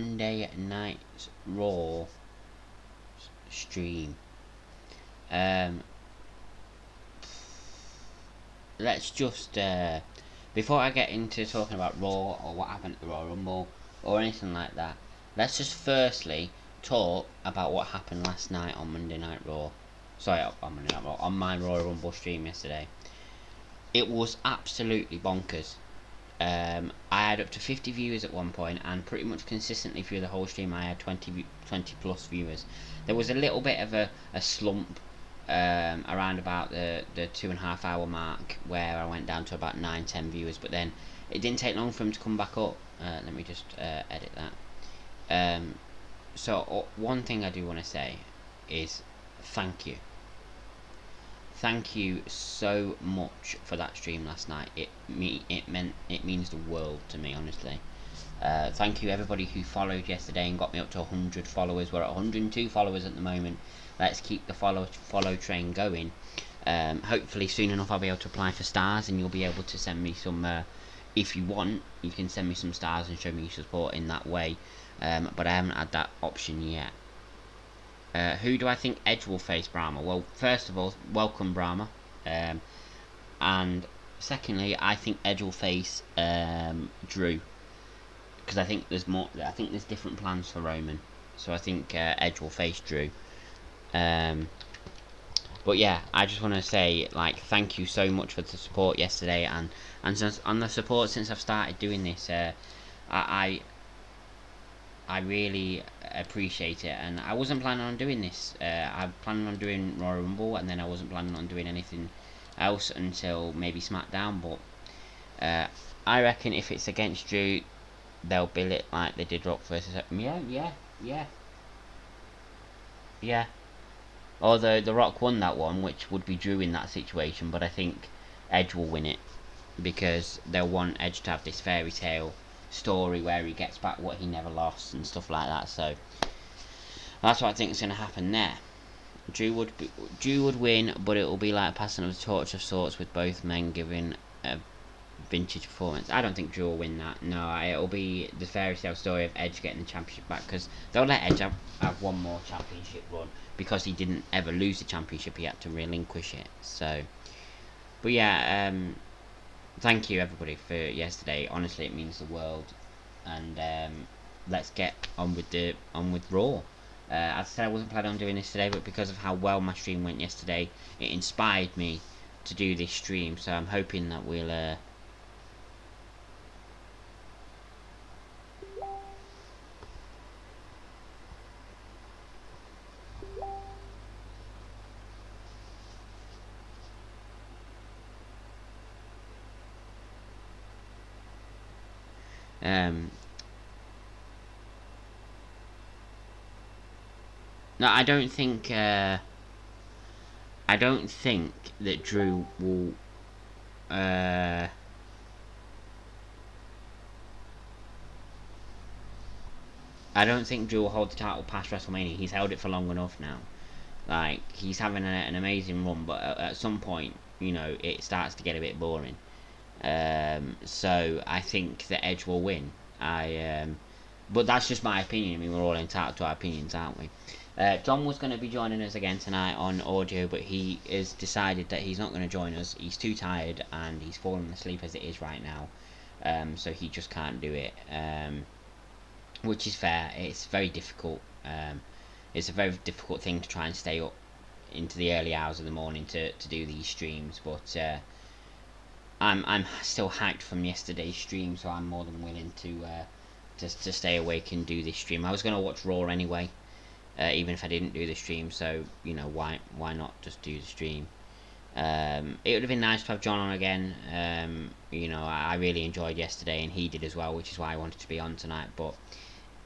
Monday Night Raw stream. Um, let's just before I get into talking about Raw or what happened at the Royal Rumble or anything like that, let's just firstly talk about what happened last night on Monday Night Raw. Sorry, on Monday Night Raw, on my Royal Rumble stream yesterday. It was absolutely bonkers. I had up to 50 viewers at one point, and pretty much consistently through the whole stream I had 20 plus viewers. There was a little bit of a slump around about the 2.5 hour mark, where I went down to about 9-10 viewers, but then it didn't take long for him to come back up. Let me just edit that. So one thing I do want to say is thank you. Thank you so much for that stream last night. It means the world to me, honestly. Thank you everybody who followed yesterday and got me up to 100 followers. We're at 102 followers at the moment. Let's keep the follow train going. Hopefully soon enough I'll be able to apply for stars, and you'll be able to send me some. If you want, you can send me some stars and show me your support in that way. But I haven't had that option yet. Who do I think Edge will face Brahma? Well, first of all, welcome Brahma. And secondly, I think Edge will face Drew, because I think there's more. I think there's different plans for Roman, so I think Edge will face Drew. But yeah, I just want to say, like, thank you so much for the support yesterday, and since, on the support since I've started doing this. I really appreciate it, and I wasn't planning on doing this. I planned on doing Royal Rumble, and then I wasn't planning on doing anything else until maybe SmackDown. But I reckon if it's against Drew, they'll bill it like they did Rock versus. Yeah. Although The Rock won that one, which would be Drew in that situation, but I think Edge will win it, because they'll want Edge to have this fairy tale story where he gets back what he never lost and stuff like that. So that's what I think is going to happen there. Drew would win, but it will be like passing of the torch of sorts, with both men giving a vintage performance. I don't think Drew will win that. No, it'll be the fairy tale story of Edge getting the championship back, because they'll let Edge have one more championship run, because he didn't ever lose the championship. He had to relinquish it. So, but yeah, thank you everybody for yesterday. Honestly, it means the world. And let's get on with Raw. As I said, I wasn't planning on doing this today, but because of how well my stream went yesterday, it inspired me to do this stream. So I'm hoping that we'll no, I don't think that Drew will I don't think Drew will hold the title past WrestleMania. He's held it for long enough now. Like, he's having an amazing run, but at some point, you know, it starts to get a bit boring. So I think that Edge will win. But that's just my opinion. I mean, we're all entitled to our opinions, aren't we? John was going to be joining us again tonight on audio, but he has decided that he's not going to join us. He's too tired, and he's fallen asleep as it is right now. So he just can't do it. Which is fair. It's very difficult. It's a very difficult thing to try and stay up into the early hours of the morning to do these streams, but I'm still hyped from yesterday's stream, so I'm more than willing to stay awake and do this stream. I was going to watch Raw anyway, even if I didn't do the stream, so you know, why not just do the stream. It would have been nice to have John on again. You know, I really enjoyed yesterday, and he did as well, which is why I wanted to be on tonight. But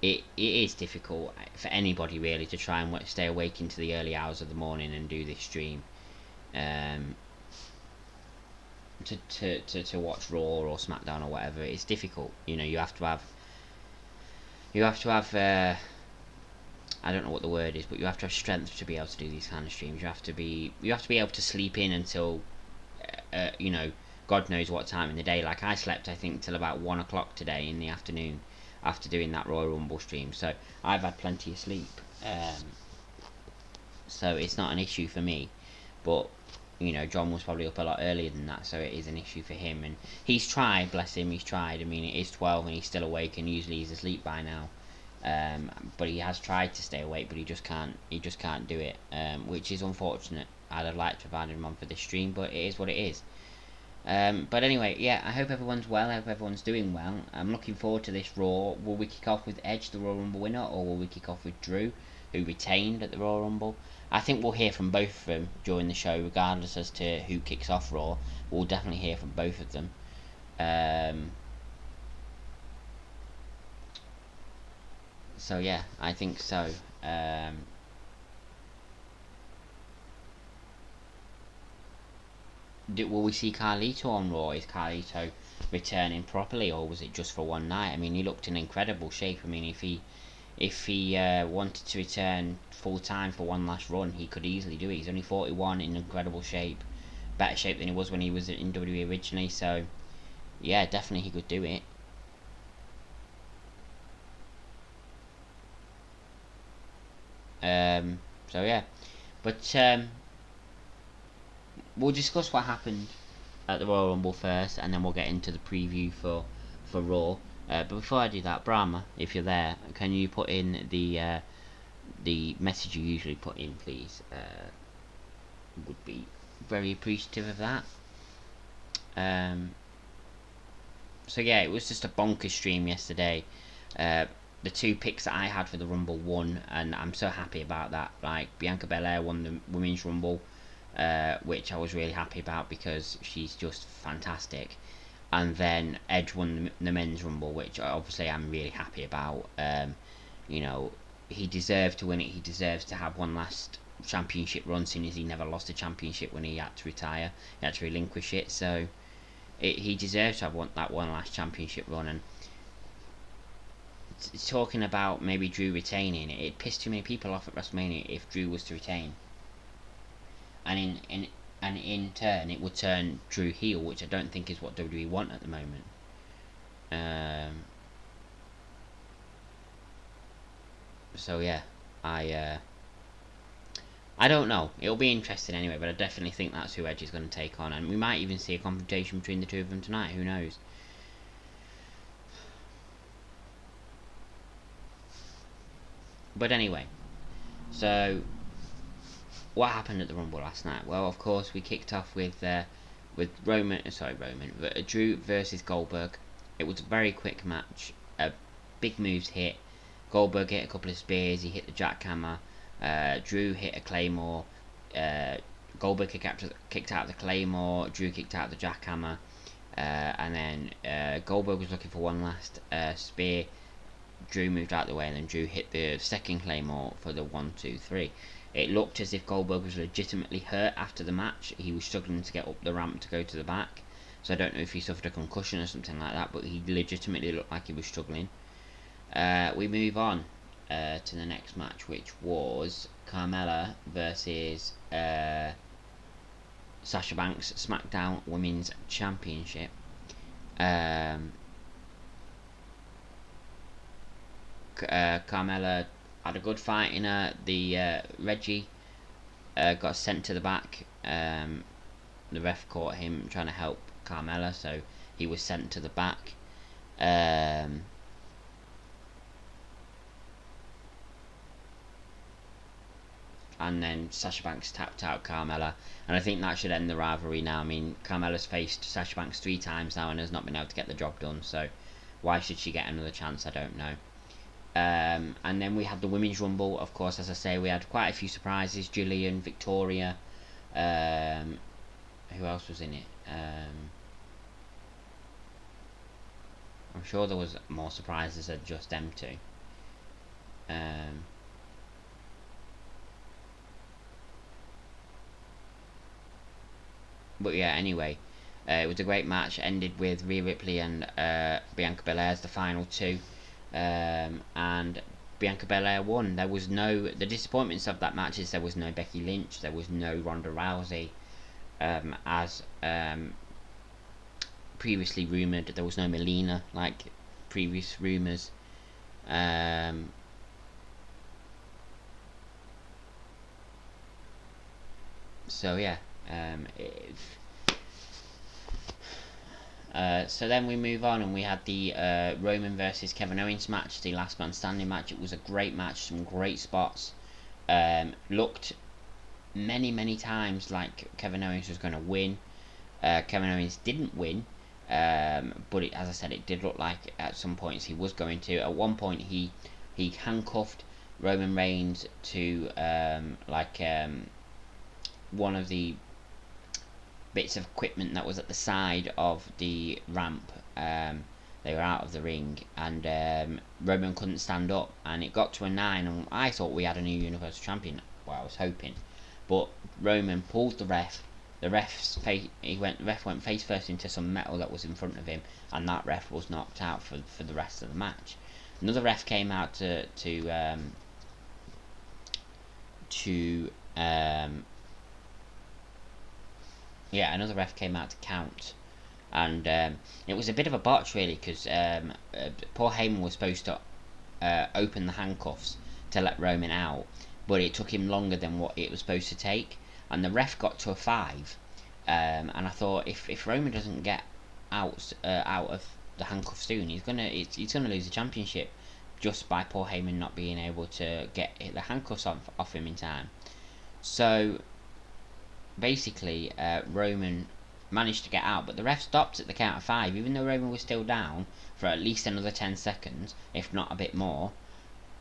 it is difficult for anybody really to try and stay awake into the early hours of the morning and do this stream. To watch Raw or SmackDown or whatever, it's difficult. You know, you have to have I don't know what the word is, but you have to have strength to be able to do these kind of streams. You have to be able to sleep in until you know, God knows what time in the day. Like, I slept, I think, till about 1 o'clock today in the afternoon. after doing that Royal Rumble stream. So I've had plenty of sleep, so it's not an issue for me. But you know, John was probably up a lot earlier than that, so it is an issue for him. And he's tried, bless him, he's tried. I mean, it is 12 and he's still awake, and usually he's asleep by now. But he has tried to stay awake, but he just can't. He just can't do it, which is unfortunate. I'd have liked to have had him on for this stream, but it is what it is. But anyway, yeah, I hope everyone's well. I hope everyone's doing well. I'm looking forward to this Raw. Will we kick off with Edge, the Royal Rumble winner, or will we kick off with Drew, who retained at the Royal Rumble? I think we'll hear from both of them during the show, regardless as to who kicks off Raw. We'll definitely hear from both of them. So yeah, I think so. Will we see Carlito on Raw? Is Carlito returning properly, or was it just for one night? I mean, he looked in incredible shape. I mean, if he wanted to return full time for one last run, he could easily do it. He's only 41, in incredible shape, better shape than he was when he was in WWE originally. So yeah, definitely he could do it. So yeah, but we'll discuss what happened at the Royal Rumble first, and then we'll get into the preview for Raw. But before I do that, Brahma, if you're there, can you put in the message you usually put in, please? Would be very appreciative of that. So yeah, it was just a bonkers stream yesterday. The two picks that I had for the Rumble won, and I'm so happy about that. Like, Bianca Belair won the Women's Rumble, which I was really happy about because she's just fantastic. And then Edge won the Men's Rumble, which obviously I'm really happy about. You know, he deserved to win it. He deserves to have one last championship run, seeing as he never lost a championship when he had to retire. He had to relinquish it, so he deserves to have that one last championship run. And talking about maybe Drew retaining, it pissed too many people off at WrestleMania if Drew was to retain, and in turn it would turn Drew heel, which I don't think is what WWE want at the moment. So yeah, I don't know. It'll be interesting anyway, but I definitely think that's who Edge is going to take on, and we might even see a confrontation between the two of them tonight. Who knows? But anyway, so what happened at the Rumble last night? Well, of course, we kicked off with Drew versus Goldberg. It was a very quick match. Big moves hit. Goldberg hit a couple of spears. He hit the jackhammer. Drew hit a claymore. Goldberg kicked out the claymore. Drew kicked out the jackhammer. And then Goldberg was looking for one last spear. Drew moved out of the way, and then Drew hit the second claymore for the 1, 2, 3. It looked as if Goldberg was legitimately hurt after the match. He was struggling to get up the ramp to go to the back. So I don't know if he suffered a concussion or something like that, but he legitimately looked like he was struggling. We move on to the next match, which was Carmella versus Sasha Banks, SmackDown Women's Championship. Carmella had a good fight in her. The Reggie got sent to the back. The ref caught him trying to help Carmella, so he was sent to the back. And then Sasha Banks tapped out Carmella, and I think that should end the rivalry now. I mean, Carmella's faced Sasha Banks 3 times now and has not been able to get the job done, so why should she get another chance? I don't know. And then we had the Women's Rumble. Of course, as I say, we had quite a few surprises. Jillian, Victoria, who else was in it? I'm sure there was more surprises than just them two. But yeah, anyway, it was a great match. Ended with Rhea Ripley and Bianca Belair as the final two. And Bianca Belair won. The disappointments of that match is there was no Becky Lynch, there was no Ronda Rousey, as previously rumoured. There was no Melina, like previous rumours. So yeah, so then we move on, and we had the Roman versus Kevin Owens match, the last man standing match. It was a great match, some great spots. Looked many times like Kevin Owens was going to win. Kevin Owens didn't win, but as I said, it did look like at some points he was going to. At one point, he handcuffed Roman Reigns to one of the bits of equipment that was at the side of the ramp. They were out of the ring, and Roman couldn't stand up, and it got to a 9, and I thought we had a new Universal Champion. Well, I was hoping, but Roman pulled the ref. The ref went face first into some metal that was in front of him, and that ref was knocked out for the rest of the match. Another ref came out to another ref came out to count, and it was a bit of a botch really, because Paul Heyman was supposed to open the handcuffs to let Roman out, but it took him longer than what it was supposed to take, and the ref got to a 5, and I thought if Roman doesn't get out of the handcuffs soon, he's gonna lose the championship just by Paul Heyman not being able to get the handcuffs off him in time. So basically, Roman managed to get out, but the ref stopped at the count of 5, even though Roman was still down for at least another 10 seconds, if not a bit more.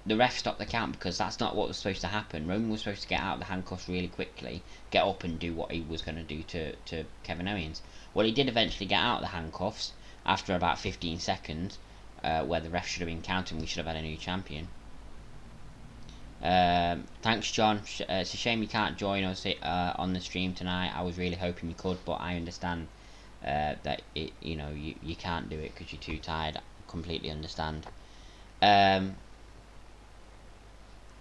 The ref stopped the count because that's not what was supposed to happen. Roman was supposed to get out of the handcuffs really quickly, get up and do what he was going to do to Kevin Owens. Well, he did eventually get out of the handcuffs after about 15 seconds, where the ref should have been counting. We should have had a new champion. Thanks, John. It's a shame you can't join us on the stream tonight. I was really hoping you could, but I understand that you can't do it because you're too tired. I completely understand.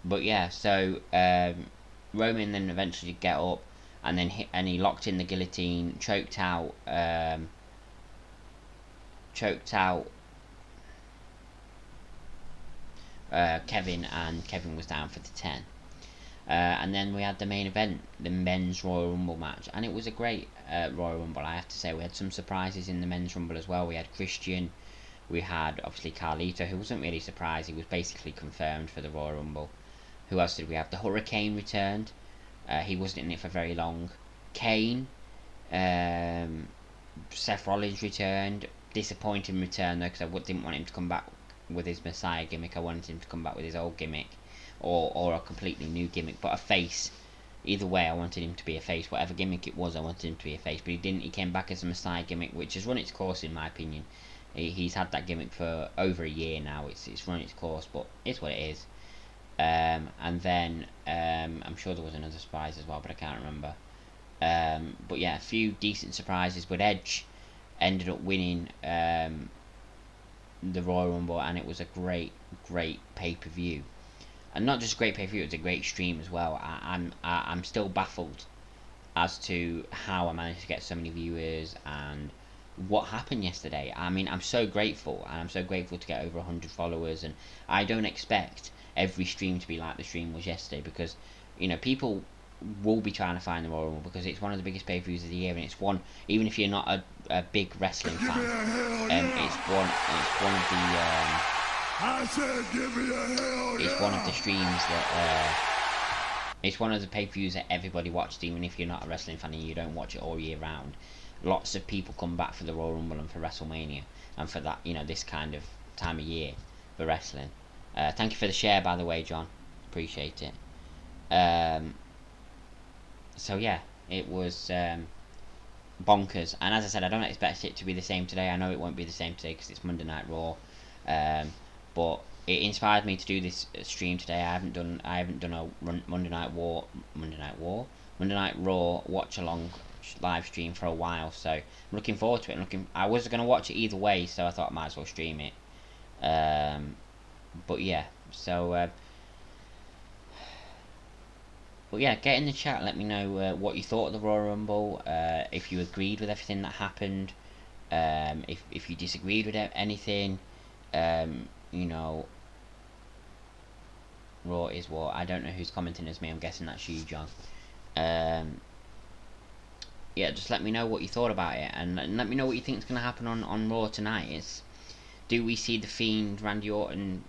But yeah, so Roman then eventually get up, and then he locked in the guillotine, choked out Kevin, and Kevin was down for the 10. And then we had the main event, the men's Royal Rumble match, and it was a great Royal Rumble. I have to say, we had some surprises in the men's Rumble as well. We had Christian, we had obviously Carlito, who wasn't really surprised, he was basically confirmed for the Royal Rumble. Who else did we have? The Hurricane returned. He wasn't in it for very long. Kane, Seth Rollins returned. Disappointing return though, because I didn't want him to come back with his Messiah gimmick. I wanted him to come back with his old gimmick, or a completely new gimmick, but a face. Either way, I wanted him to be a face. Whatever gimmick it was, I wanted him to be a face, but he didn't. He came back as a Messiah gimmick, which has run its course in my opinion. He's had that gimmick for over a year now. It's run its course, but it's what it is. And then I'm sure there was another surprise as well, but I can't remember. But yeah, a few decent surprises. But Edge ended up winning the Royal Rumble, and it was a great pay-per-view. And not just a great pay-per-view, it was a great stream as well. I'm still baffled as to how I managed to get so many viewers and what happened yesterday. I mean, I'm so grateful, and I'm so grateful to get over 100 followers, and I don't expect every stream to be like the stream was yesterday, because people will be trying to find the Royal Rumble because it's one of the biggest pay-per-views of the year, and it's one, even if you're not a big wrestling fan, it's one of the I said, give me a hell yeah. It's one of the streams that it's one of the pay-per-views that everybody watches, even if you're not a wrestling fan and you don't watch it all year round. Lots of people come back for the Royal Rumble and for WrestleMania, and for that, this kind of time of year for wrestling. Thank you for the share, by the way, John. Appreciate it. So yeah, it was bonkers. And as I said, I don't expect it to be the same today. I know it won't be the same today because it's Monday Night Raw. But it inspired me to do this stream today. I haven't done a Monday Night Raw watch along live stream for a while. So I'm looking forward to it. I was going to watch it either way, so I thought I might as well stream it. But yeah, so but yeah, get in the chat, let me know what you thought of the Royal Rumble, if you agreed with everything that happened, if you disagreed with anything, Raw is War. I don't know who's commenting as me. I'm guessing that's you, John. Yeah, just let me know what you thought about it, and let me know what you think is going to happen on Raw tonight. Do we see the Fiend Randy Orton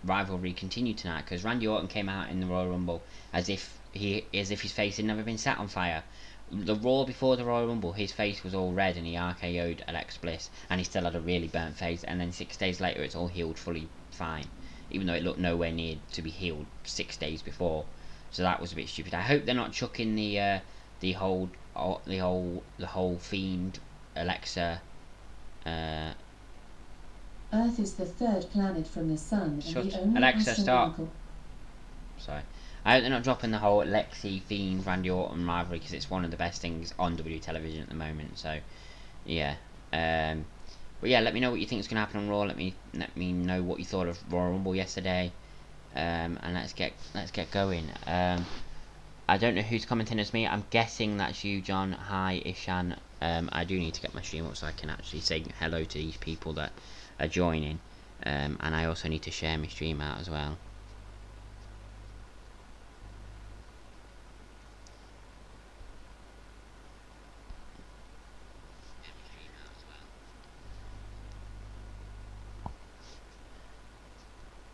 rivalry continue tonight? Because Randy Orton came out in the Royal Rumble as if his face had never been set on fire. The Raw before the Royal Rumble, his face was all red and he RKO'd Alexa Bliss, and he still had a really burnt face. And then 6 days later, it's all healed fully fine, even though it looked nowhere near to be healed 6 days before. So that was a bit stupid. I hope they're not chucking the whole Fiend Alexa. Earth is the third planet from the sun, and the only Alexa, stop. astronomical... Sorry. I hope they're not dropping the whole Lexi Fiend Randy Orton rivalry, because it's one of the best things on W television at the moment. So, yeah. But yeah, let me know what you think is going to happen on Raw. Let me know what you thought of Royal Rumble yesterday. And let's get going. I don't know who's commenting as me. I'm guessing that's you, John. Hi, Ishan. I do need to get my stream up so I can actually say hello to these people that are joining. And I also need to share my stream out as well.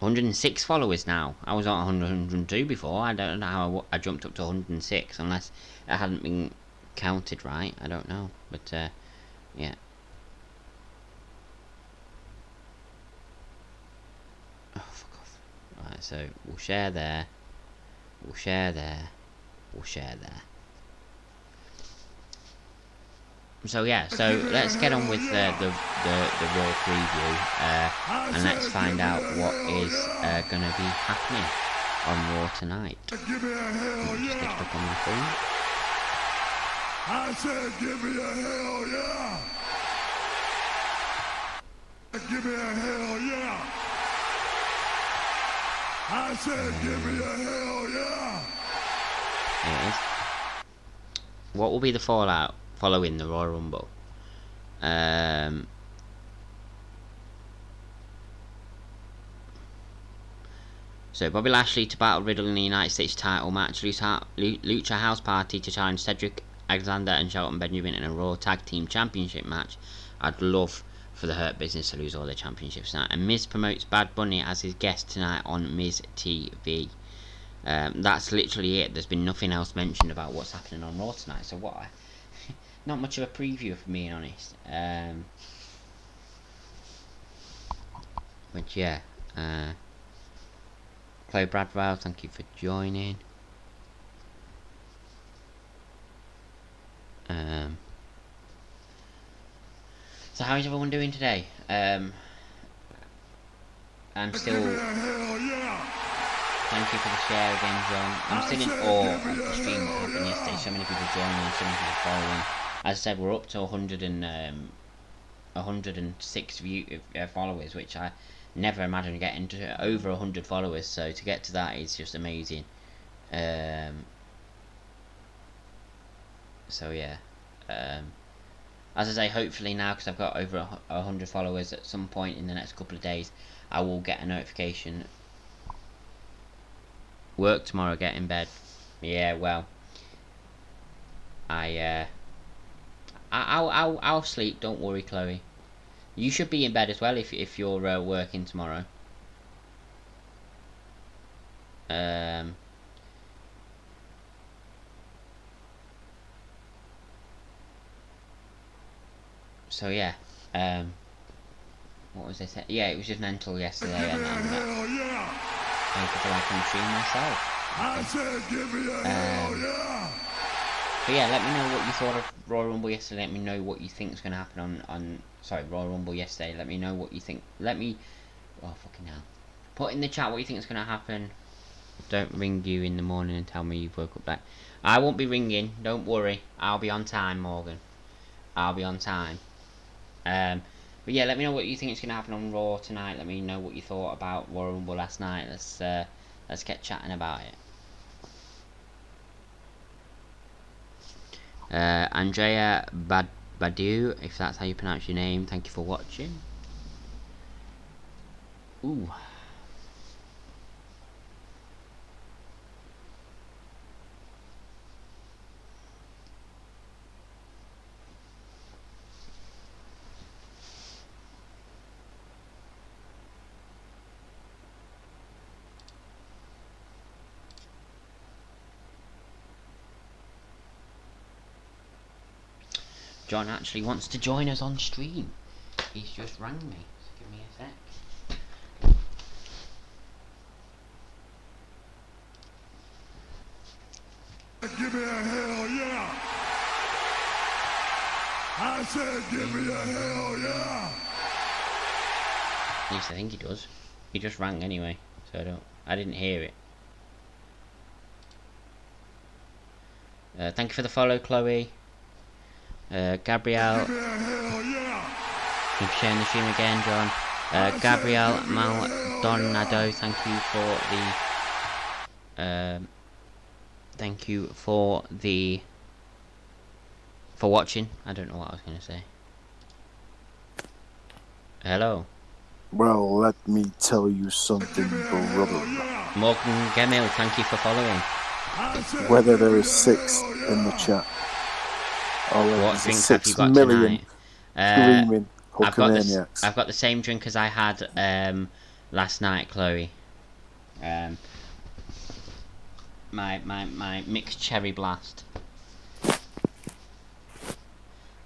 $106 followers now. I was on 102 before. I don't know how I jumped up to 106, unless it hadn't been counted right. I don't know, but yeah. Oh, fuck off. Right, so we'll share there. We'll share there. We'll share there. So yeah, so let's get on with the Raw preview, and let's find out what is going to be happening on Raw tonight. Give me a hell Just get it yeah. up on my phone. I said give me a hell yeah. Give me a hell yeah. I said give me a hell yeah. There it is. What will be the fallout following the Royal Rumble? So Bobby Lashley to battle Riddle in the United States title match. Lucha House Party to challenge Cedric Alexander and Shelton Benjamin in a Raw Tag Team Championship match. I'd love for the Hurt Business to lose all their championships now. And Miz promotes Bad Bunny as his guest tonight on Miz TV. That's literally it. There's been nothing else mentioned about what's happening on Raw tonight. So what? Not much of a preview, if I'm being honest. But yeah. Chloe Bradwell, thank you for joining. So how is everyone doing today? I'm still... Give me a hell yeah. Thank you for the share again, John. I'm still in awe of the stream that happened yesterday. So many people joining, so many people following. As I said, we're up to 106 followers, which I never imagined getting to over 100 followers. So to get to that is just amazing. So yeah. As I say, hopefully now, because I've got over 100 followers, at some point in the next couple of days, I will get a notification. Work tomorrow, get in bed. Yeah, well, I'll sleep. Don't worry, Chloe. You should be in bed as well if you're working tomorrow. So yeah. What was I saying? Yeah, it was just mental yesterday, Give me a and hell yeah. thank you for liking the stream myself. I said give me a hell yeah. But yeah, let me know what you thought of Royal Rumble yesterday. Let me know what you think is going to happen on Royal Rumble yesterday. Let me know what you think. Oh, fucking hell. Put in the chat what you think is going to happen. Don't ring you in the morning and tell me you've woke up late. I won't be ringing. Don't worry. I'll be on time, Morgan. I'll be on time. But yeah, let me know what you think is going to happen on Raw tonight. Let me know what you thought about Royal Rumble last night. Let's get chatting about it. Andrea Badu, if that's how you pronounce your name, thank you for watching. Ooh. John actually wants to join us on stream. He's just rang me. So give me a sec. Give me a hell yeah! I said give me a hell yeah! At least I think he does. He just rang anyway, so I didn't hear it. Thank you for the follow, Chloe. Gabrielle. Give me a hell yeah! Thank you for sharing the stream again, John. Gabrielle Maldonado, thank you for the for watching. I don't know what I was going to say. Hello. Well, let me tell you something, brother. Morgan Gemil, thank you for following. Whether there is 6 in the chat, or whether What there's drinks have you 6 got million tonight? screaming I've got Hulkamaniacs. the same drink as I had last night, Chloe. My mixed cherry blast.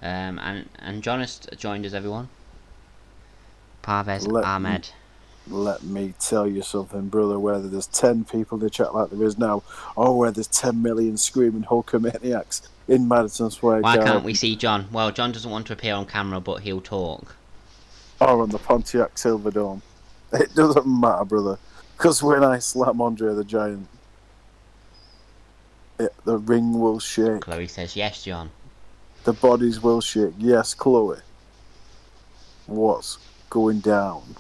And John has joined us, everyone. Parvez Ahmed. Let me tell you something, brother. Whether there's 10 people in the chat like there is now, or whether there's 10 million screaming Hulkamaniacs in Madison Square Why Garden, can't we see John? Well, John doesn't want to appear on camera, but he'll talk. or on the Pontiac Silverdome, it doesn't matter, brother. Because when I slam Andre the Giant, the ring will shake. Chloe says yes, John. The bodies will shake. Yes, Chloe. What's going down?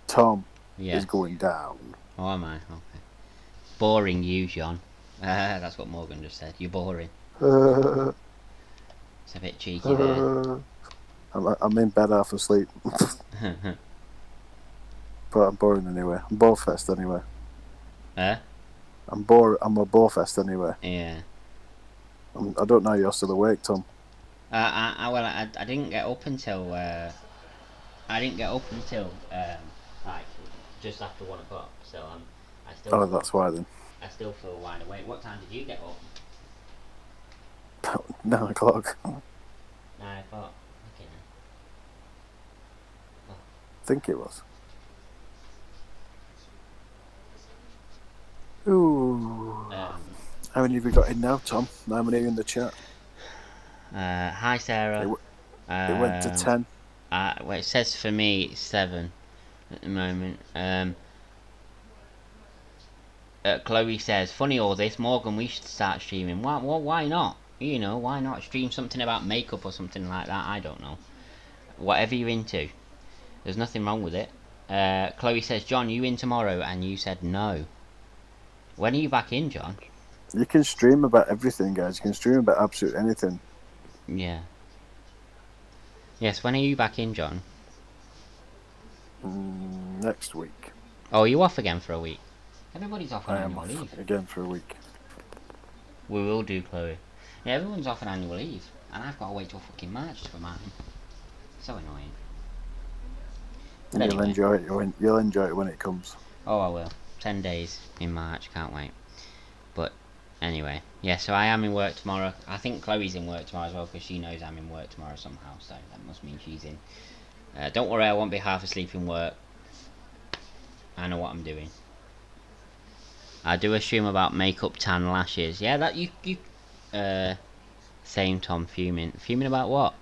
Tom Yeah. is going down. Oh, am I? Okay. Boring you, John. That's what Morgan just said. You're boring. It's a bit cheeky there. I'm in bed half asleep. But I'm boring anyway. I'm Borefest anyway. I'm a Borefest anyway. Yeah. I don't know you're still awake, Tom. I didn't get up until like just after 1 o'clock. So Oh, that's why then. I still feel wide awake. What time did you get up? 9 o'clock. 9 o'clock. Okay then. I think it was. Ooh. How many have we got in now, Tom? How many are in the chat? Hi Sarah. It went to 10. Well, it says for me it's 7 at the moment. Chloe says, funny all this, Morgan, we should start streaming. Why not? You know, why not stream something about makeup or something like that? I don't know. Whatever you're into. There's nothing wrong with it. Chloe says, John, you in tomorrow? And you said no. When are you back in, John? You can stream about everything, guys. You can stream about absolutely anything. Yeah. Yes, when are you back in, John? Next week. Oh, are you off again for a week? Everybody's off on I am annual off leave. again for a week. We will do, Chloe. Yeah, everyone's off on annual leave. And I've got to wait till fucking March for mine. So annoying. But You'll anyway. enjoy it. You'll enjoy it when it comes. Oh, I will. 10 days in March, can't wait. But anyway, yeah, so I am in work tomorrow. I think Chloe's in work tomorrow as well, because she knows I'm in work tomorrow somehow, so that must mean she's in. Don't worry, I won't be half asleep in work. I know what I'm doing. I do assume about makeup, tan, lashes. Yeah, that you same Tom, fuming. Fuming about what?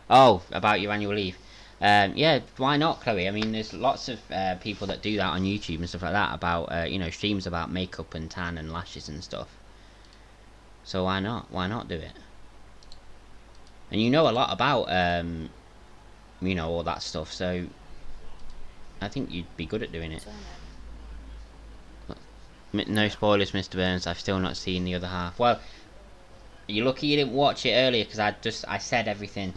Oh, about your annual leave. Yeah, why not, Chloe? I mean, there's lots of people that do that on YouTube and stuff like that about, you know, streams about makeup and tan and lashes and stuff. So why not? Why not do it? And you know a lot about, you know, all that stuff, so I think you'd be good at doing it. No spoilers, Mr. Burns. I've still not seen the other half. Well, you're lucky you didn't watch it earlier, because I said everything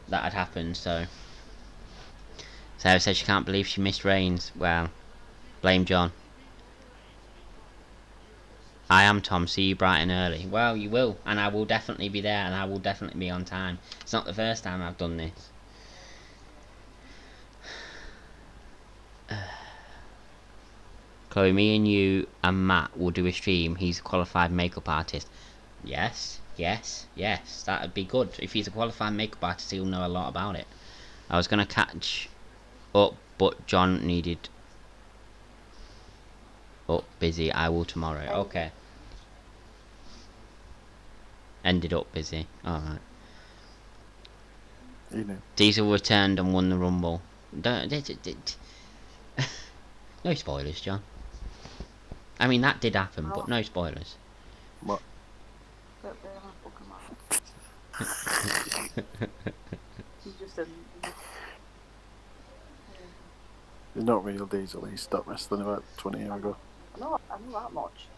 that had happened, so... Sarah says she can't believe she missed Reigns. Well, blame John. I am Tom, see you bright and early. Well, you will, and I will definitely be there, and I will definitely be on time. It's not the first time I've done this. Chloe, me and you and Matt will do a stream. He's a qualified makeup artist. Yes, yes, yes. That would be good. If he's a qualified makeup artist, he'll know a lot about it. I was going to catch up, but John needed... up busy. I will tomorrow. Okay. Ended up busy. Alright. You know. Diesel returned and won the Rumble. No spoilers, John. I mean, that did happen, but no spoilers. What? He just didn't. He's not real Diesel. He stopped wrestling about 20 years ago. I know that much.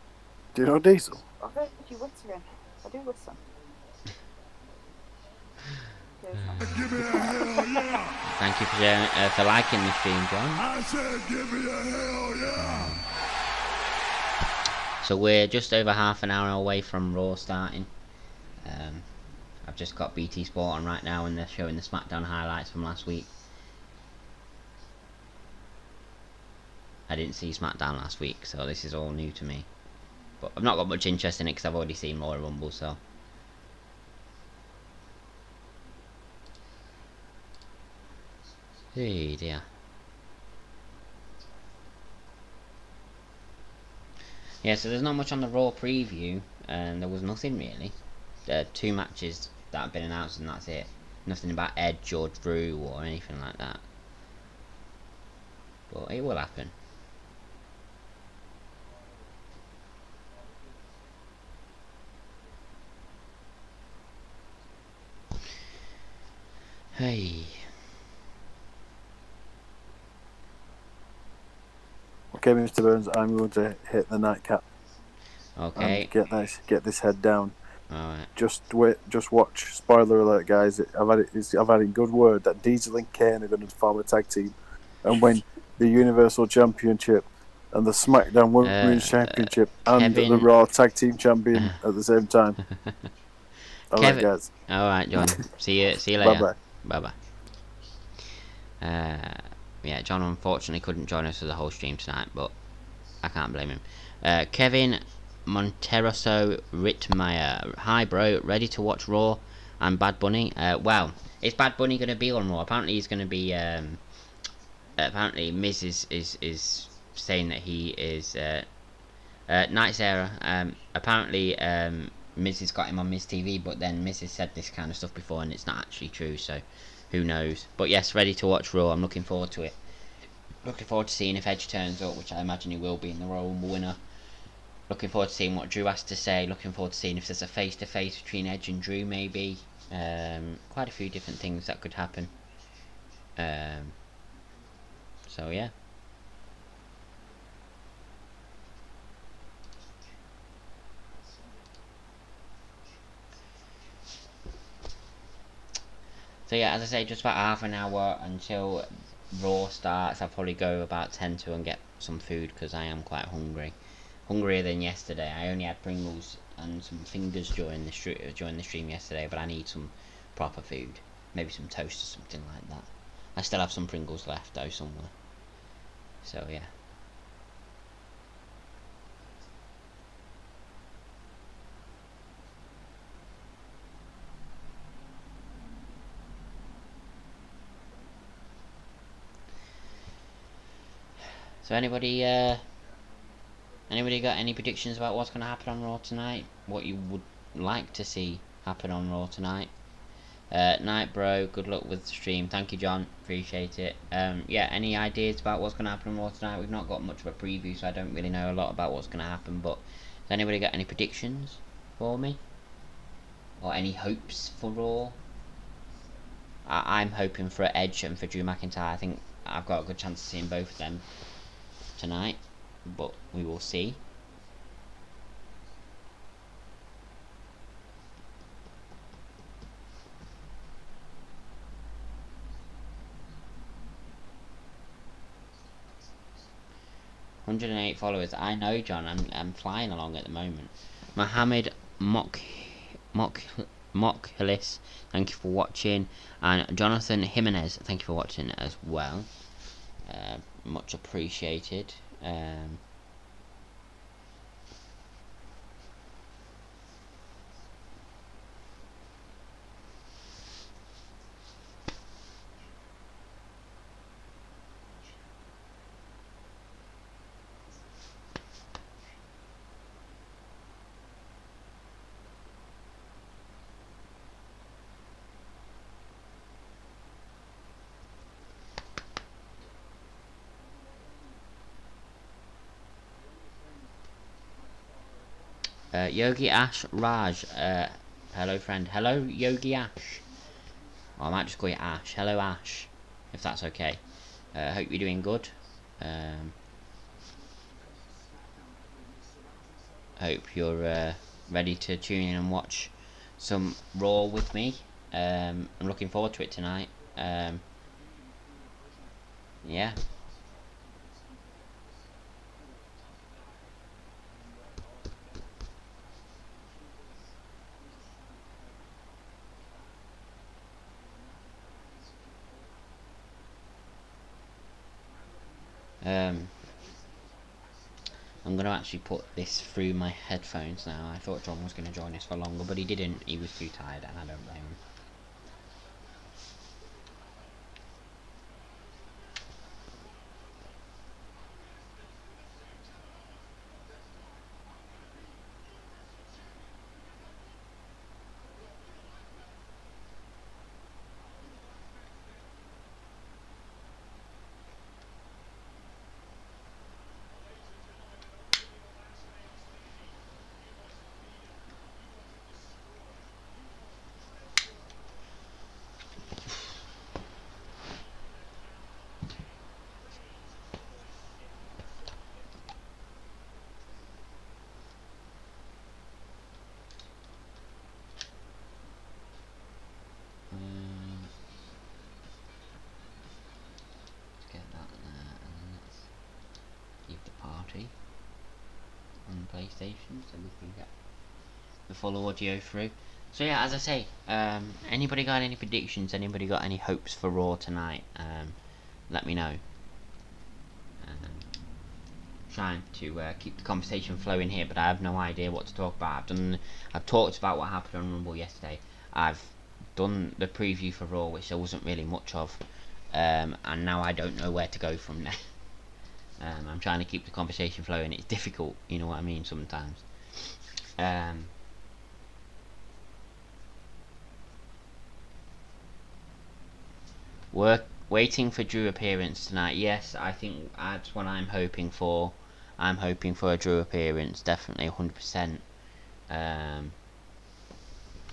Do you know Diesel? I've heard you listen. I do listen. Give me a hell yeah! Thank you for liking the stream, John. I said give me a hell yeah! So we're just over half an hour away from Raw starting. I've just got BT Sport on right now and they're showing the SmackDown highlights from last week. I didn't see SmackDown last week, so this is all new to me. But I've not got much interest in it because I've already seen Royal Rumble, so... Hey dear. Yeah, so there's not much on the Raw preview, and there was nothing really. There are 2 matches that have been announced and that's it. Nothing about Edge or Drew or anything like that. But it will happen. Hey. Okay, Mr. Burns, I'm going to hit the nightcap. Okay. Get this head down. Alright. Just wait. Just watch. Spoiler alert, guys. I've had a good word that Diesel and Kane are going to form a tag team and win the Universal Championship and the SmackDown Women's Championship and the Raw Tag Team Champion at the same time. Alright, guys. Alright, John. see you later. Bye bye. Yeah, John unfortunately couldn't join us for the whole stream tonight, but I can't blame him. Kevin Monteroso Rittmeyer. Hi, bro. Ready to watch Raw and Bad Bunny? Well, is Bad Bunny going to be on Raw? Apparently he's going to be... apparently Miz is saying that he is... Night Sarah. Apparently Miz has got him on Miz TV, but then Miz has said this kind of stuff before and it's not actually true, so... Who knows? But yes, ready to watch Raw. I'm looking forward to it. Looking forward to seeing if Edge turns up, which I imagine he will be in the Royal Rumble winner. Looking forward to seeing what Drew has to say. Looking forward to seeing if there's a face-to-face between Edge and Drew, maybe. Quite a few different things that could happen. So yeah. So yeah, as I say, just about half an hour until Raw starts. I'll probably go about 10 to and get some food because I am quite hungry. Hungrier than yesterday. I only had Pringles and some fingers during the stream yesterday, but I need some proper food. Maybe some toast or something like that. I still have some Pringles left though somewhere. So yeah. So anybody got any predictions about what's going to happen on Raw tonight? What you would like to see happen on Raw tonight? Night bro, good luck with the stream. Thank you, John, appreciate it. Yeah, any ideas about what's going to happen on Raw tonight? We've not got much of a preview, so I don't really know a lot about what's going to happen, but has anybody got any predictions for me? Or any hopes for Raw? I'm hoping for Edge and for Drew McIntyre. I think I've got a good chance of seeing both of them tonight, but we will see. $108 followers. I know, John. I'm flying along at the moment. Mohammed Mokhlis, thank you for watching, and Jonathan Jimenez, thank you for watching as well. Much appreciated. Yogi Ash Raj. Hello, friend. Hello, Yogi Ash. Or I might just call you Ash. Hello, Ash. If that's okay. Hope you're doing good. Hope you're ready to tune in and watch some Raw with me. I'm looking forward to it tonight. Yeah. I'm going to actually put this through my headphones now. I thought John was going to join us for longer, but he didn't. He was too tired, and I don't blame him. Let's get that there, and then let's keep the party on PlayStation so we can get the full audio through. So yeah, as I say, anybody got any predictions? Anybody got any hopes for Raw tonight? Let me know. Trying to keep the conversation flowing here, but I have no idea what to talk about. I've talked about what happened on Rumble yesterday. I've done the preview for Raw, which there wasn't really much of, and now I don't know where to go from there. I'm trying to keep the conversation flowing. It's difficult, you know what I mean, sometimes. Waiting for Drew appearance tonight. Yes, I think that's what I'm hoping for. I'm hoping for a Drew appearance, definitely 100%. I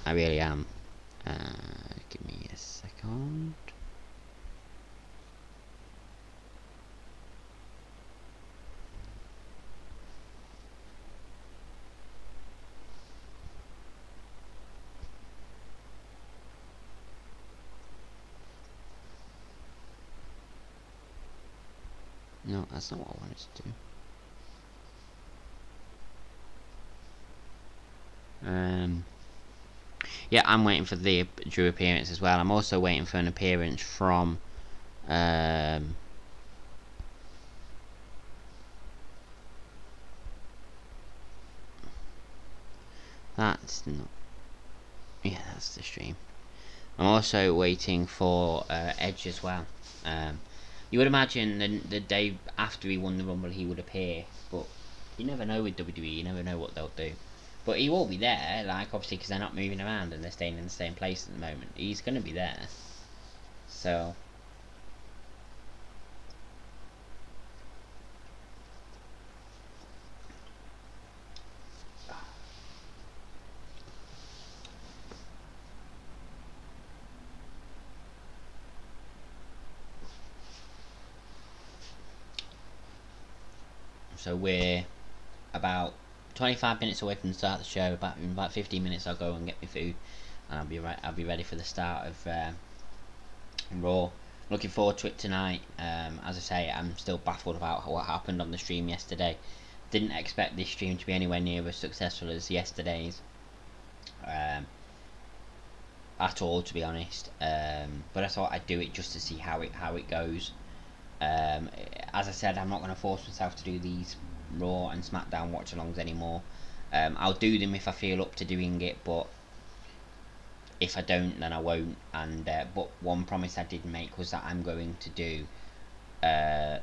really am. Give me a second. No, that's not what I wanted to do. Yeah, I'm waiting for the Drew appearance as well. I'm also waiting for an appearance from that's not, yeah, that's the stream. I'm also waiting for Edge as well. You would imagine the day after he won the Rumble he would appear, but you never know with WWE. You never know what they'll do. But he will be there, like, obviously, because they're not moving around and they're staying in the same place at the moment. He's going to be there. So we're about 25 minutes away from the start of the show. In about 15 minutes I'll go and get my food, and I'll be ready for the start of Raw. Looking forward to it tonight. As I say, I'm still baffled about what happened on the stream yesterday. Didn't expect this stream to be anywhere near as successful as yesterday's at all, to be honest. But I thought I'd do it just to see how it goes. As I said, I'm not going to force myself to do these Raw and SmackDown watch-alongs anymore. I'll do them if I feel up to doing it, but if I don't, then I won't. And but one promise I did make was that I'm going to do I'm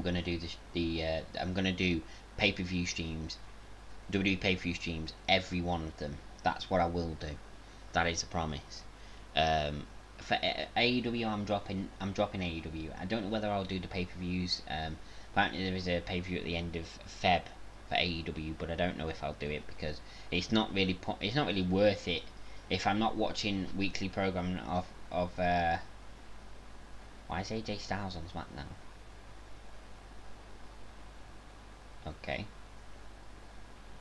going to do pay-per-view streams, WWE pay-per-view streams, every one of them. That's what I will do. That is a promise. For AEW, I'm dropping AEW. I don't know whether I'll do the pay-per-views. Apparently there is a pay-per-view at the end of Feb for AEW, but I don't know if I'll do it because it's not really worth it if I'm not watching weekly programming of why is AJ Styles on SmackDown? Okay,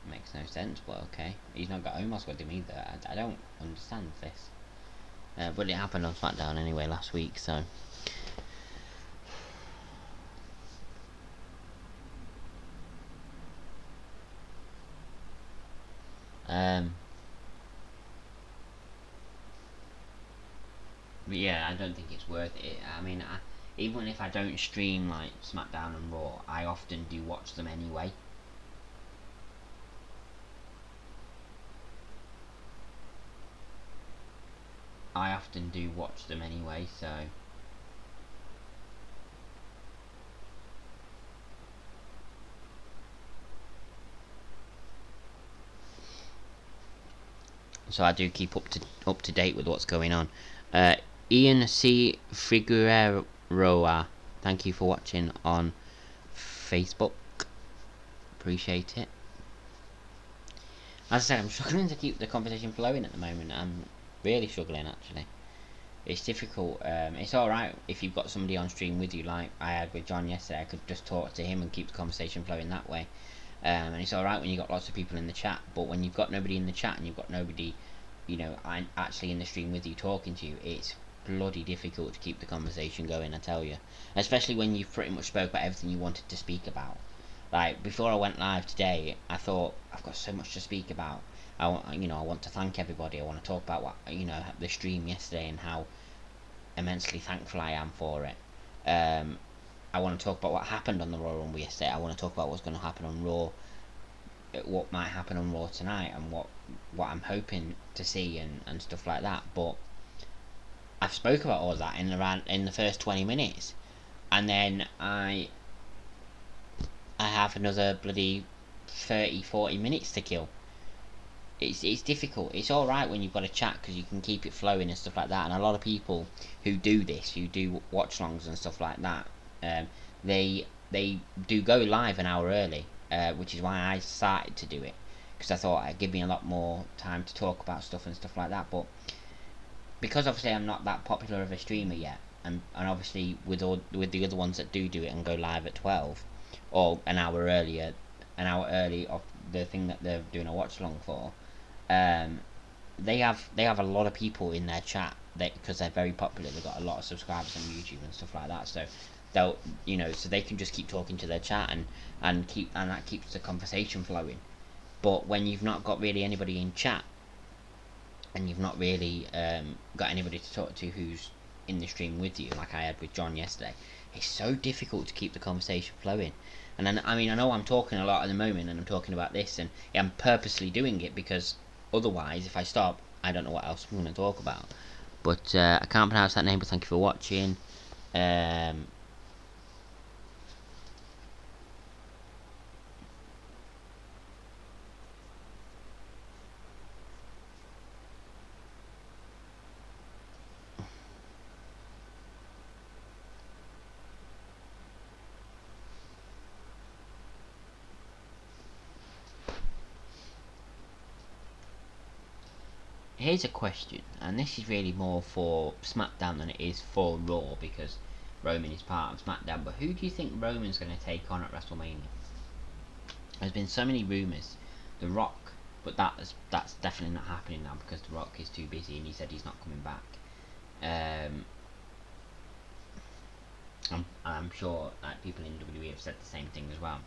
makes no sense, but okay. He's not got Omos with him either. I don't understand this. But it happened on SmackDown anyway last week, so. But yeah, I don't think it's worth it. I mean, even if I don't stream like SmackDown and Raw, I often do watch them anyway. So. So I do keep up to date with what's going on. Ian C. Figueroa, thank you for watching on Facebook. Appreciate it. As I said, I'm struggling to keep the conversation flowing at the moment. I'm really struggling, actually. It's difficult. It's alright if you've got somebody on stream with you, like I had with John yesterday. I could just talk to him and keep the conversation flowing that way. And it's alright when you've got lots of people in the chat, but when you've got nobody in the chat and you've got nobody, you know, actually in the stream with you talking to you, it's bloody difficult to keep the conversation going, I tell you. Especially when you've pretty much spoke about everything you wanted to speak about. Like, before I went live today, I thought, I've got so much to speak about. I want to thank everybody. I want to talk about what, the stream yesterday and how immensely thankful I am for it. I want to talk about what happened on the Royal Rumble yesterday. I want to talk about what's going to happen on Raw, what might happen on Raw tonight, and what I'm hoping to see and stuff like that. But I've spoke about all of that in the first 20 minutes, and then I have another bloody 30-40 minutes to kill. It's difficult. It's alright when you've got a chat because you can keep it flowing and stuff like that. And a lot of people who do this, who do watch-longs and stuff like that, they do go live an hour early, which is why I started to do it, because I thought it'd give me a lot more time to talk about stuff and stuff like that. But because obviously I'm not that popular of a streamer yet, and obviously with the other ones that do it and go live at 12 or an hour early of the thing that they're doing a watch along for, they have a lot of people in their chat because they're very popular. They've got a lot of subscribers on YouTube and stuff like that, so they'll so they can just keep talking to their chat and that keeps the conversation flowing. But when you've not got really anybody in chat and you've not really got anybody to talk to who's in the stream with you, like I had with John yesterday, it's so difficult to keep the conversation flowing. And then, I know I'm talking a lot at the moment and I'm talking about this, and I'm purposely doing it because otherwise, if I stop, I don't know what else I'm going to talk about. But I can't pronounce that name, but thank you for watching. Here's a question, and this is really more for SmackDown than it is for Raw, because Roman is part of SmackDown. But who do you think Roman's going to take on at WrestleMania? There's been so many rumours. The Rock, but that's definitely not happening now because The Rock is too busy and he said he's not coming back. I'm sure like people in WWE have said the same thing as well.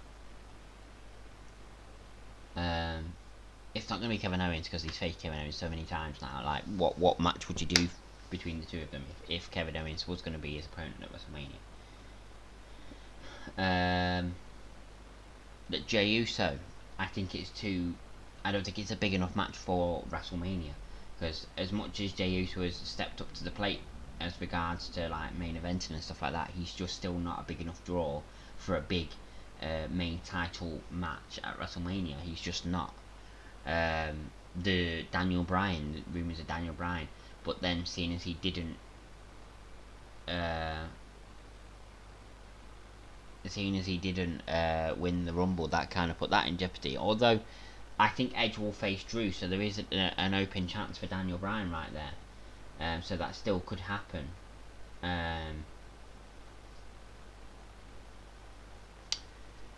It's not going to be Kevin Owens because he's faced Kevin Owens so many times now. Like, what match would you do between the two of them if Kevin Owens was going to be his opponent at WrestleMania? That Jey Uso, I don't think it's a big enough match for WrestleMania, because as much as Jey Uso has stepped up to the plate as regards to like main eventing and stuff like that, he's just still not a big enough draw for a big main title match at WrestleMania. He's just not. The rumours of Daniel Bryan, but then seeing as he didn't seeing as he didn't win the Rumble, that kind of put that in jeopardy. Although I think Edge will face Drew, so there is an open chance for Daniel Bryan right there. So that still could happen.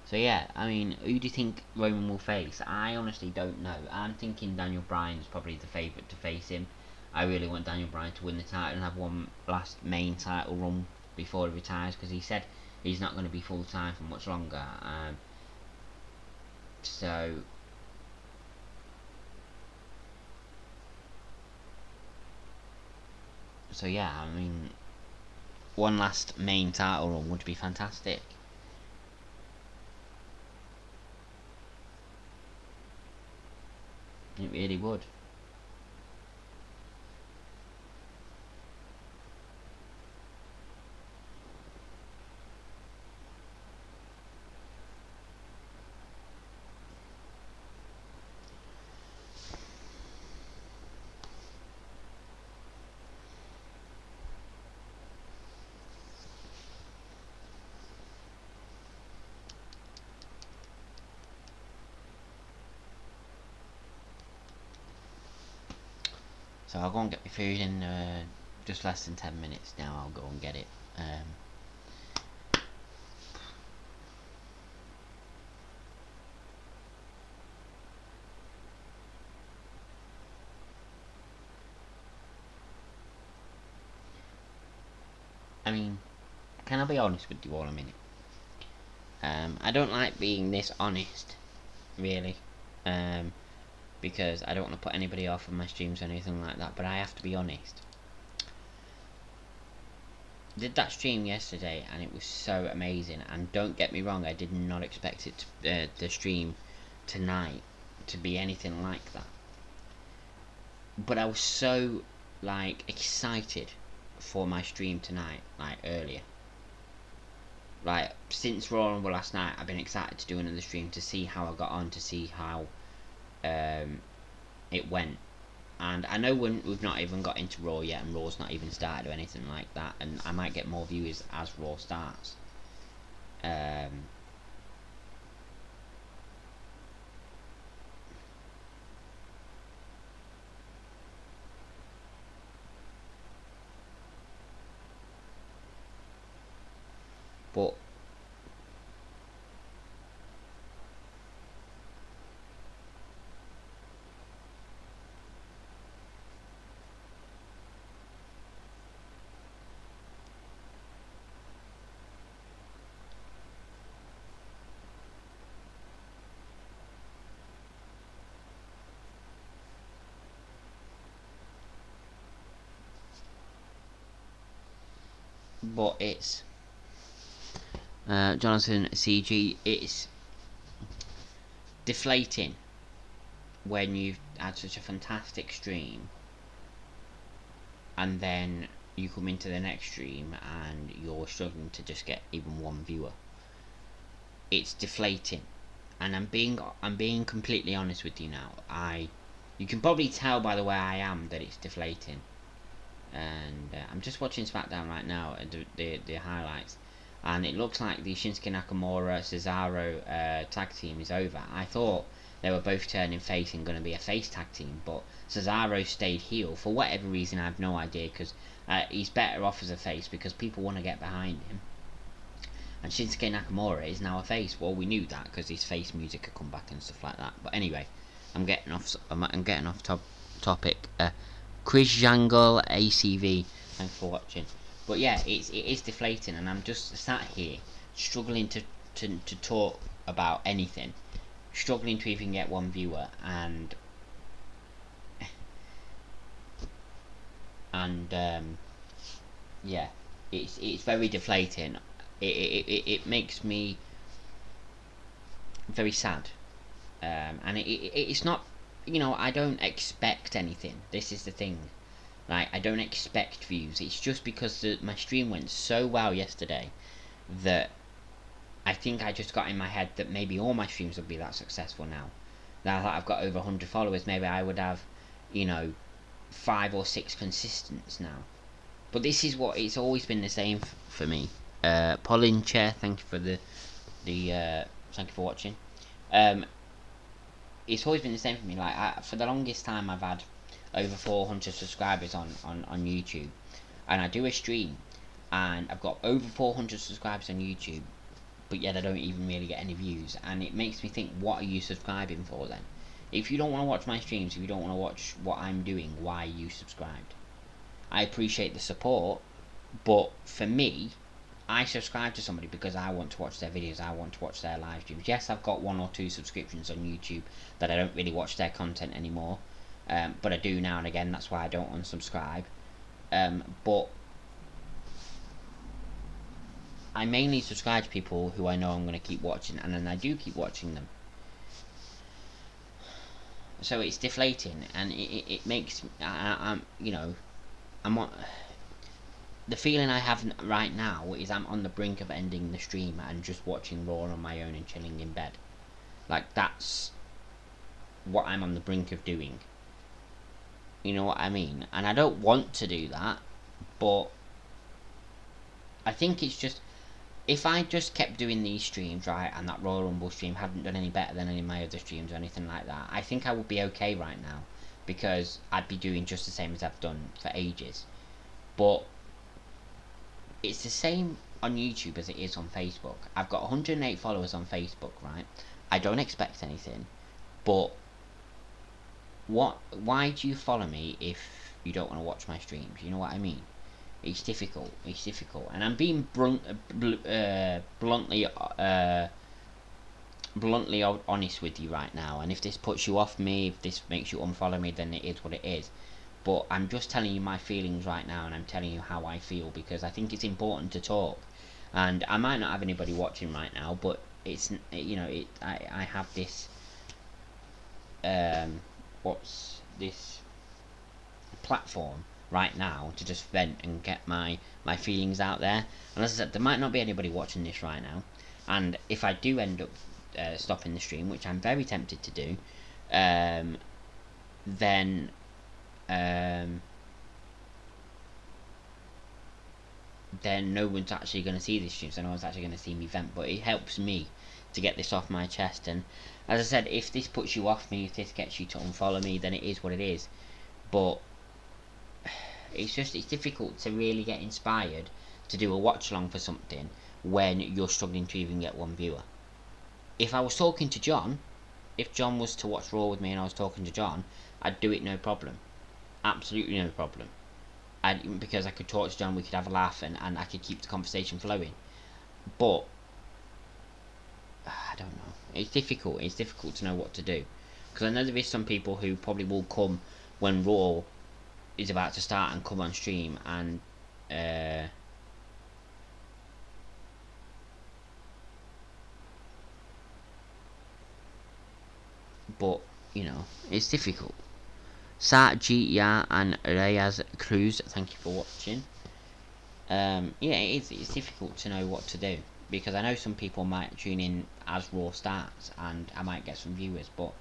So yeah, I mean, who do you think Roman will face? I honestly don't know. I'm thinking Daniel Bryan's probably the favourite to face him. I really want Daniel Bryan to win the title and have one last main title run before he retires, because he said he's not going to be full time for much longer. So yeah, I mean, one last main title run would be fantastic. It really would. So I'll go and get my food in just less than 10 minutes now. I'll go and get it. I mean, can I be honest with you all a minute? I don't like being this honest, really. Because I don't want to put anybody off of my streams or anything like that, but I have to be honest. Did that stream yesterday and it was so amazing, and don't get me wrong, I did not expect it to, the stream tonight to be anything like that. But I was so like excited for my stream tonight, like earlier. Like since Raw Rumble last night, I've been excited to do another stream to see how I got on, to see how it went. And I know we've not even got into Raw yet, and Raw's not even started or anything like that, and I might get more viewers as Raw starts. But it's Jonathan CG, it's deflating when you've had such a fantastic stream and then you come into the next stream and you're struggling to just get even one viewer. It's deflating, and I'm being completely honest with you now. You can probably tell by the way I am that it's deflating. And I'm just watching SmackDown right now, the highlights, and it looks like the Shinsuke Nakamura Cesaro tag team is over. I thought they were both turning face and going to be a face tag team, but Cesaro stayed heel for whatever reason. I have no idea, because he's better off as a face because people want to get behind him. And Shinsuke Nakamura is now a face. Well, we knew that because his face music had come back and stuff like that. But anyway, I'm getting off topic. Chris Jangle ACV, thanks for watching. But yeah, it is deflating, and I'm just sat here struggling to talk about anything, struggling to even get one viewer, and yeah, it's very deflating. It makes me very sad, and it's not. You know, I don't expect anything. This is the thing. Like, I don't expect views. It's just because my stream went so well yesterday that I think I just got in my head that maybe all my streams would be that successful now. Now that I've got over 100 followers, maybe I would have, you know, 5 or 6 consistents now. But this is what it's always been the same for me. Pauline Chair, thank you for the thank you for watching. It's always been the same for me. Like for the longest time, I've had over 400 subscribers on YouTube, and I do a stream, and I've got over 400 subscribers on YouTube, but yet I don't even really get any views, and it makes me think, what are you subscribing for then? If you don't want to watch my streams, if you don't want to watch what I'm doing, why are you subscribed? I appreciate the support, but for me, I subscribe to somebody because I want to watch their videos, I want to watch their live streams. Yes, I've got 1 or 2 subscriptions on YouTube that I don't really watch their content anymore, but I do now and again, that's why I don't unsubscribe. But I mainly subscribe to people who I know I'm going to keep watching, and then I do keep watching them. So it's deflating, and it makes, you know, I'm on... The feeling I have right now is I'm on the brink of ending the stream and just watching Raw on my own and chilling in bed. Like, that's what I'm on the brink of doing. You know what I mean? And I don't want to do that, but I think it's just, if I just kept doing these streams, right, and that Royal Rumble stream hadn't done any better than any of my other streams or anything like that, I think I would be okay right now, because I'd be doing just the same as I've done for ages. But it's the same on YouTube as it is on Facebook. I've got 108 followers on Facebook, right? I don't expect anything, but why do you follow me if you don't want to watch my streams? You know what I mean? It's difficult. It's difficult, and I'm being bluntly honest with you right now. And if this puts you off me, if this makes you unfollow me, then it is what it is. But I'm just telling you my feelings right now, and I'm telling you how I feel, because I think it's important to talk. And I might not have anybody watching right now, but it's, you know, I have this what's this platform right now to just vent and get my feelings out there. And as I said, there might not be anybody watching this right now, and if I do end up stopping the stream, which I'm very tempted to do, then no one's actually going to see this stream, so no one's actually going to see me vent. But it helps me to get this off my chest, and as I said, if this puts you off me, if this gets you to unfollow me, then it is what it is. But it's difficult to really get inspired to do a watch along for something when you're struggling to even get 1 viewer. If I was talking to John, if John was to watch Raw with me and I was talking to John, I'd do it no problem. Absolutely no problem. Because I could talk to John, we could have a laugh, and I could keep the conversation flowing. But I don't know. It's difficult. It's difficult to know what to do, because I know there is some people who probably will come when Raw is about to start and come on stream, and but you know, it's difficult. Sat GTA and Reyes Cruz, thank you for watching. Yeah, it's difficult to know what to do, because I know some people might tune in as Raw starts and I might get some viewers, but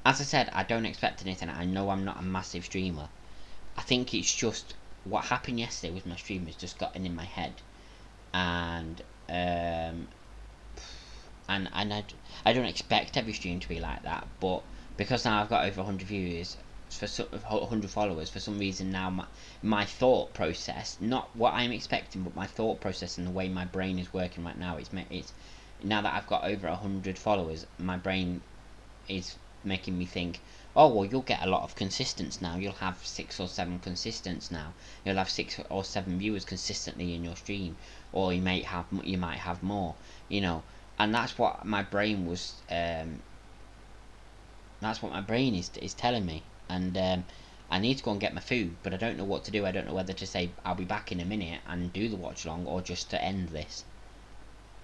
as I said, I don't expect anything. I know I'm not a massive streamer. I think it's just what happened yesterday with my stream has just gotten in my head, and I don't expect every stream to be like that, but because now I've got over 100 viewers, for 100 followers, for some reason now my thought process, not what I'm expecting, but my thought process and the way my brain is working right now, it's now that I've got over 100 followers, my brain is making me think, oh well, you'll get a lot of consistence now. You'll have 6 or 7 consistents now. You'll have 6 or 7 viewers consistently in your stream, or you might have more. You know, and that's what my brain was. That's what my brain is telling me, and I need to go and get my food, but I don't know what to do. I don't know whether to say I'll be back in a minute and do the watch along, or just to end this.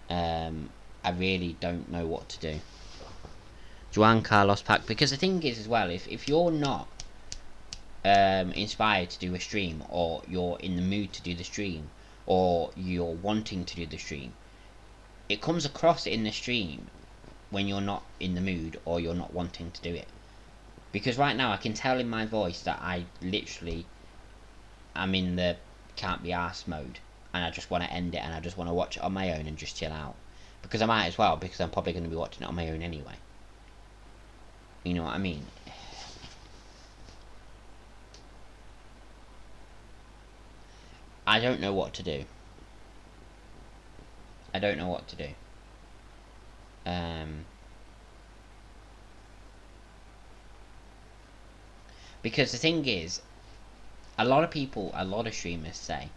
I really don't know what to do. Juan Carlos Pack, because the thing is as well, if you're not inspired to do a stream, or you're in the mood to do the stream, or you're wanting to do the stream, it comes across in the stream when you're not in the mood or you're not wanting to do it. Because right now I can tell in my voice that I literally am in the can't be arsed mode, and I just want to end it, and I just want to watch it on my own and just chill out, because I might as well, because I'm probably going to be watching it on my own anyway. You know what I mean? I don't know what to do. I don't know what to do. Because the thing is, a lot of people, a lot of streamers say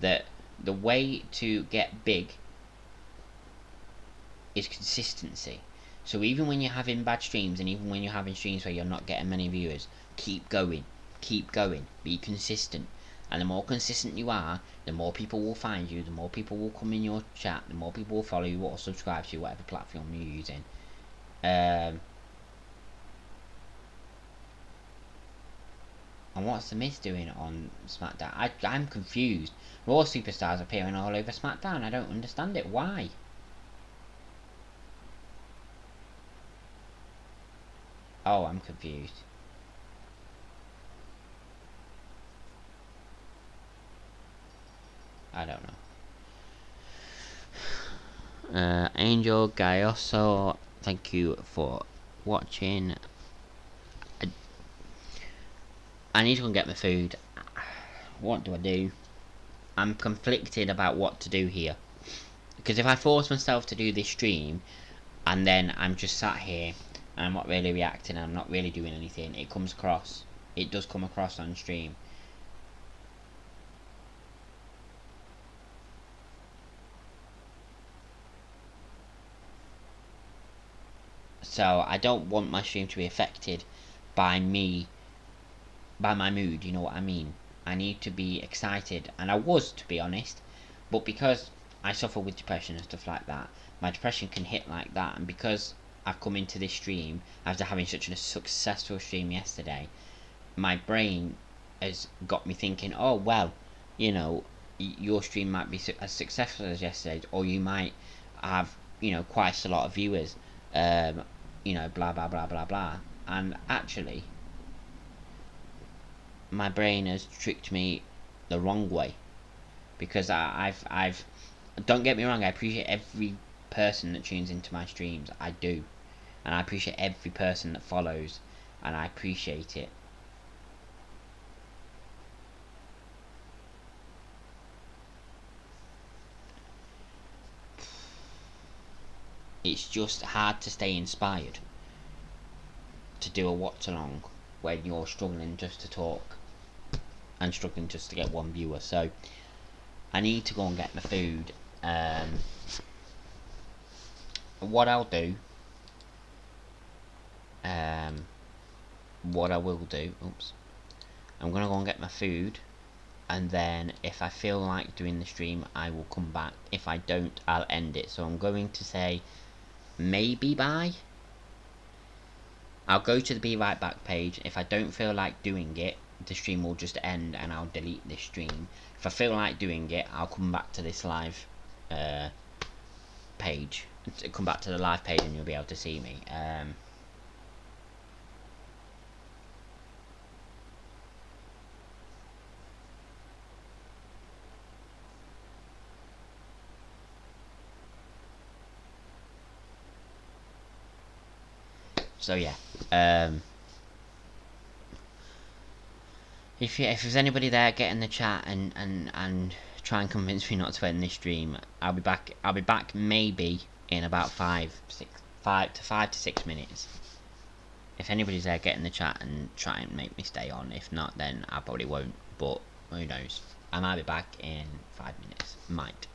that the way to get big is consistency. So even when you're having bad streams, and even when you're having streams where you're not getting many viewers, keep going, be consistent. And the more consistent you are, the more people will find you, the more people will come in your chat, the more people will follow you or subscribe to you, whatever platform you're using. And what's The Miz doing on SmackDown? I'm confused. Raw superstars appearing all over SmackDown. I don't understand it. Why? Oh, I'm confused. I don't know. Angel Gaioso, thank you for watching. I need to go and get my food. What do I do? I'm conflicted about what to do here. Because if I force myself to do this stream, and then I'm just sat here, and I'm not really reacting, and I'm not really doing anything, it does come across on stream. So I don't want my stream to be affected by my mood, you know what I mean? I need to be excited, and I was, to be honest, but because I suffer with depression and stuff like that, my depression can hit like that, and because I've come into this stream after having such a successful stream yesterday, my brain has got me thinking, oh well, you know, your stream might be as successful as yesterday's, or you might have, you know, quite a lot of viewers, you know, blah blah blah blah blah. And actually, my brain has tricked me the wrong way, because I've don't get me wrong, I appreciate every person that tunes into my streams, I do, and I appreciate every person that follows, and I appreciate it. It's just hard to stay inspired to do a watch along when you're struggling just to talk and struggling just to get one viewer. So I need to go and get my food. What I'll do, what I will do, I'm gonna go and get my food, and then if I feel like doing the stream, I will come back. If I don't, I'll end it. So I'm going to say maybe bye. I'll go to the Be Right Back page. If I don't feel like doing it, the stream will just end and I'll delete this stream. If I feel like doing it, I'll come back to this live page. Come back to the live page and you'll be able to see me. So yeah, if there's anybody there, get in the chat and try and convince me not to end this stream. I'll be back maybe in about 5 to 6 minutes. If anybody's there, get in the chat and try and make me stay on. If not, then I probably won't. But who knows? I might be back in 5 minutes. Might.